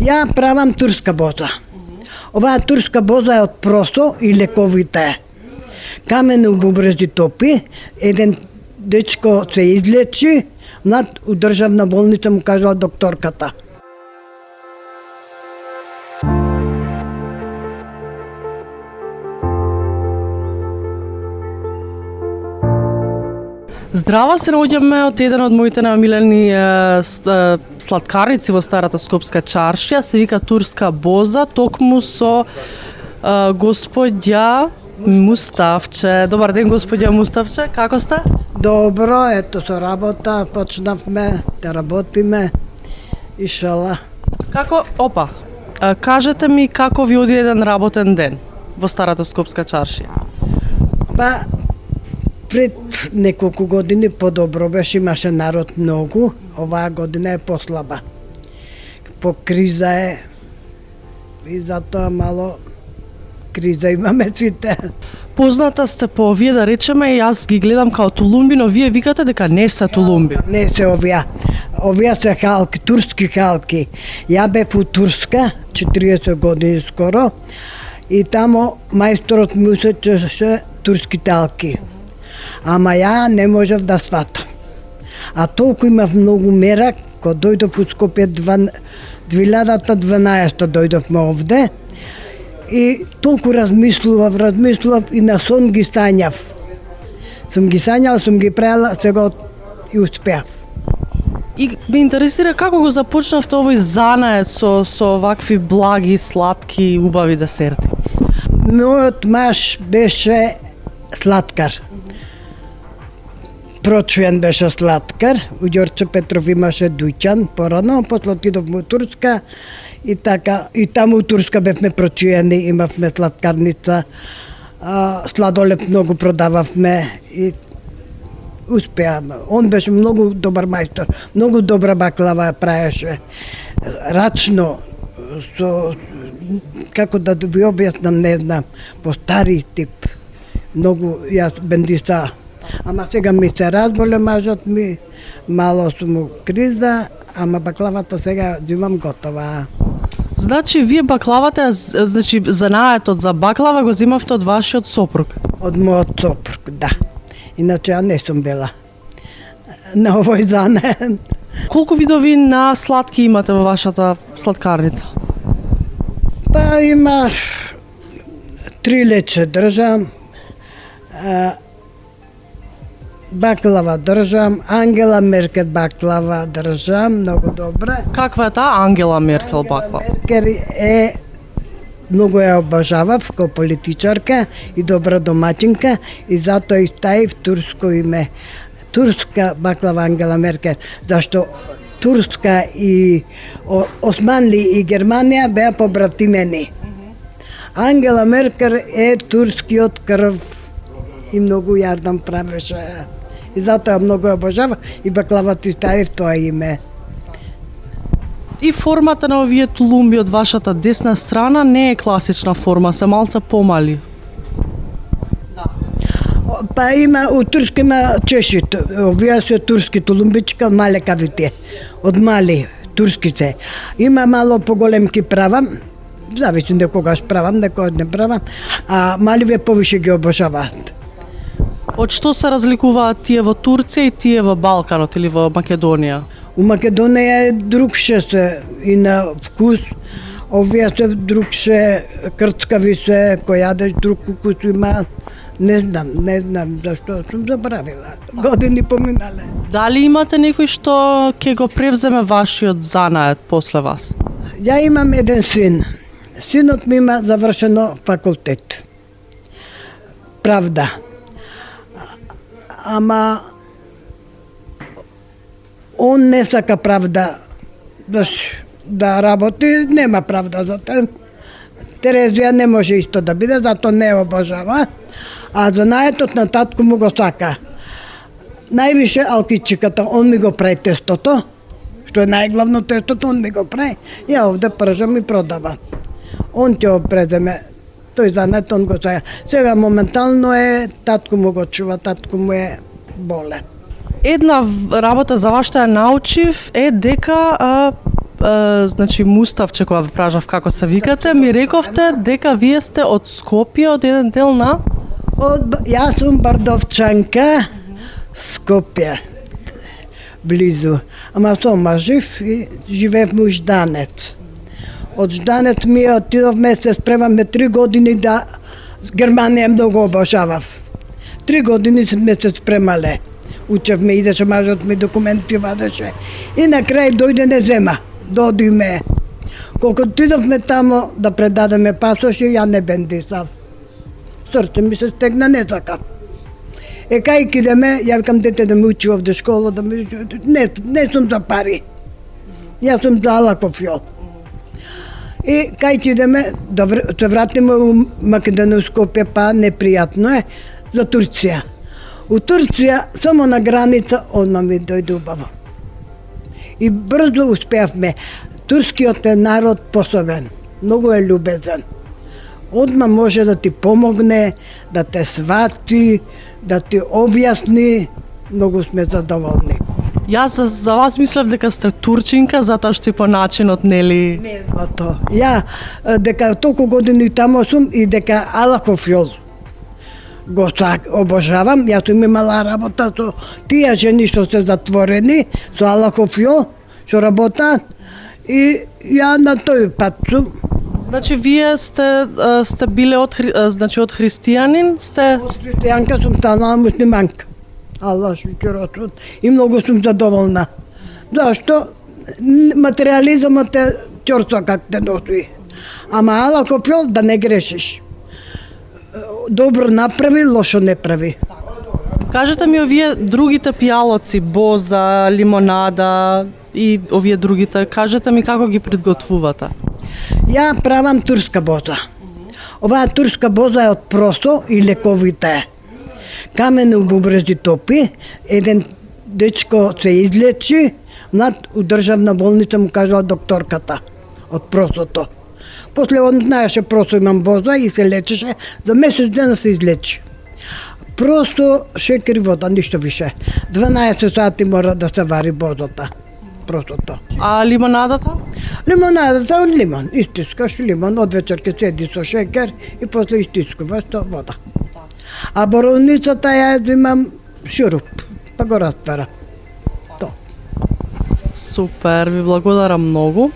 Ја правам турска боза. Оваа турска боза е од просо и лековита е. Камено у бубрези топи, еден дечко се излечи, млад у државна болница му кажала докторката. Здрава, се наоѓаме од еден од моите најомилени сладкарници во старата Скопска чаршија, се вика Турска боза, токму со господја Муставче. Добар ден, господја Муставче, како сте? Добро, ето со работа, почнавме да работиме, ишала. Кажете ми како ви оди еден работен ден во старата Скопска чаршија? Па, пред неколку години подобро беше, имаше народ многу, оваа година е послаба. По криза е и затоа мало криза имаме сите. Позната сте по овие, да речеме, јас ги гледам као тулумби, но вие викате дека не се тулумби. Не се овие. Овие се халки, турски халки. Ја бев у Турска 40 години скоро и тамо мајсторот ми усечеше турските халки. Ама ја не можев да сватам. А толку имав многу мерак, кога дојдов у Скопје 2012 дојдовме овде и толку размислував и на сон ги сањав. Сум ги сањал, сум ги правила, сега и успеав. И ме интересира како го започнавте овој занает со вакви благи, сладки, убави десерти? Мојот маж беше сладкар. Прочуен беше сладкар, у Ѓорче Петров имаше дуќан порано, после отидовме у Турска и така, и таму у Турска бевме прочуени, имавме сладкарница, сладолеп многу продававме и успеавме. Он беше многу добар мајстор, многу добра баклава правеше, рачно, со, како да ви објаснам, не знам, по стари тип, многу јас бендиса. Ама сега ми се разболе мажот ми, мало сум у криза, ама баклавата сега взимам готова. Значи, вие баклавата, значи, занаетот за баклава го земавте од вашиот сопруг? Од мојот сопруг, да. Иначе ја не сум била на овој занает. Колку видови на сладки имате во вашата сладкарница? Па има 3 лече држам, баклава држам, Ангела Меркел баклава држам, многу добра. Каква е таа Ангела Меркел баклава? Меркел е, многу ја обожавав како политичарка и добра домаќинка и затоа и ставив турско име. Турска баклава Ангела Меркел, зашто Турска и Османли и Германија беа побратимени. Ангела Меркел е турскиот крв и многу јардан правеше. И затоа многу ја обожава и баклавата и ставив тоа име. И формата на овие тулумби од вашата десна страна не е класична форма, се малце помали. Па има, у Турски има чешит, овие се турски тулумбичка, мале кавите, од мали, турски се. Има мало поголемки правам, зависи некогаш правам, некогаш не правам, а маливе повише ги обожаваат. Од што се разликуваат тие во Турција и тие во Балканот или во Македонија? У Македонија е другше се и на вкус, овие се другше, крцкави се, кој јадеш друг вкус има, не знам зашто сум забравила. Години поминале. Дали имате некој што ќе го превземе вашиот занает после вас? Ја имам еден син. Синот ми има завршено факултет. Правда. Ама он не сака правда да работи, нема правда за тоа. Терезија не може исто да биде, затоа не обожава. А занаетот на татко му го сака. Највише алкичиката, он ми го прави тестото, што е најглавно тестото, он ми го прави. Ја овде пржам и продава. Он ќе преземе тој занет, он го сака. Сега моментално е, татко му го чува, татко му е болен. Една работа за вас што ја научив е дека значи Муставче кога ве пражав како се викате, ми рековте дека вие сте од Скопје, од еден дел на Јас сум Бардовчанка, Скопје, близу. Ама сум жив и живеевме у Жданец. Од Жданец ми отидовме, се спремаме 3 години да Германија многу обожавав. 3 години сме се спремале. Учевме, идеше мажот ми документи вадеше. И на крај дојде не зема. Додиме. Колку отидовме тамо да предадеме пасоши, ја не бендисав. Срце ми се стегна, не сакав. Кај кидеме, ја викам дете да ме учи овде школа, да ми... Не сум за пари. Јас сум за алакофјол. И кај идеме, да се вратиме у Македонија, Скопје, па непријатно е, за Турција. У Турција, само на граница, одма ми дојде убаво. И брзо успеавме. Турскиот е народ пособен, многу е љубезен. Одма може да ти помогне, да те свати, да ти објасни, многу сме задоволни. Јас за вас мислев дека сте турчинка, затоа што и по начинот, нели? Не за тоа. Ја, дека толку години тамо сум и дека алакофјол го обожавам. Јас сум имала работа со тие жени што се затворени, со алакофјол, што работат, и ја на тој пат сум. Значи вие сте биле од од христијанин, сте Од христијанка сум станала муслиманка. Аллах шукер, и многу сум задоволна. Зашто? Материализмот е чорсо как те носи. Ама алакофјол да не грешиш. Добро направи, лошо не прави. Кажете ми овие другите пијалоци, боза, лимонада и овие другите, кажете ми како ги приготвувате? Ја правам турска боза. Оваа турска боза е од просо и лековите. Камено бубрези топи, еден дечко се излечи, млад у државна болница му кажала докторката од просото. После он знаеше просо имам боза и се лечеше, за месец дена се излечи. Просто шекер и вода, ништо више. 12 сати мора да се вари бозата. Просото. А лимонадата? Лимонадата од лимон. Истискаш лимон, од вечер ке седи со шекер и после истискуваш со вода. А боровницата ја имам шуруп, па го раствара. То. Супер, ви благодарам многу.